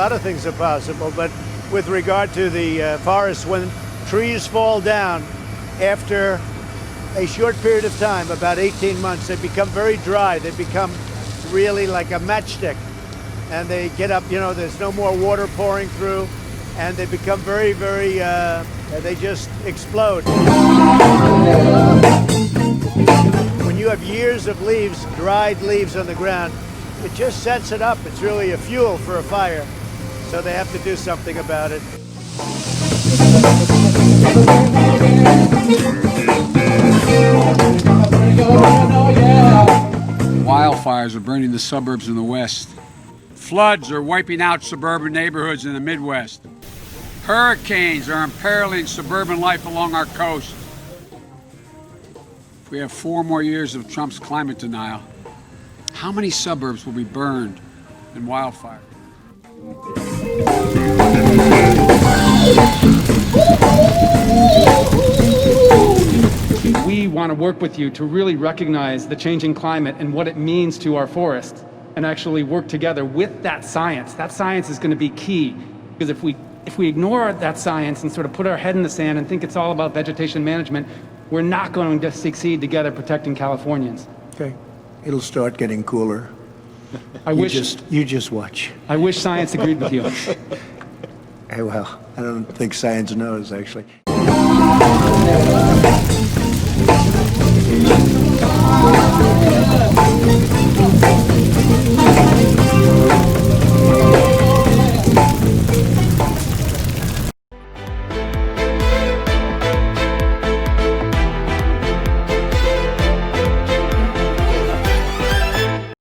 lot of things are possible, but with regard to the forests, when trees fall down after a short period of time, about 18 months, they become very dry. They become really like a matchstick. And they get up, there's no more water pouring through, and they become very, very, they just explode. When you have years of leaves, dried leaves on the ground, it just sets it up. It's really a fuel for a fire. So they have to do something about it. Wildfires are burning the suburbs in the west. Floods are wiping out suburban neighborhoods in the Midwest. Hurricanes are imperiling suburban life along our coast. If we have 4 more years of Trump's climate denial, how many suburbs will be burned in wildfire? We want to work with you to really recognize the changing climate and what it means to our forests, and actually work together with that science. That science is going to be key, because if we ignore that science and sort of put our head in the sand and think it's all about vegetation management, we're not going to succeed together protecting Californians. Okay, it'll start getting cooler. You just watch. I wish science agreed with you. Well, I don't think science knows, actually.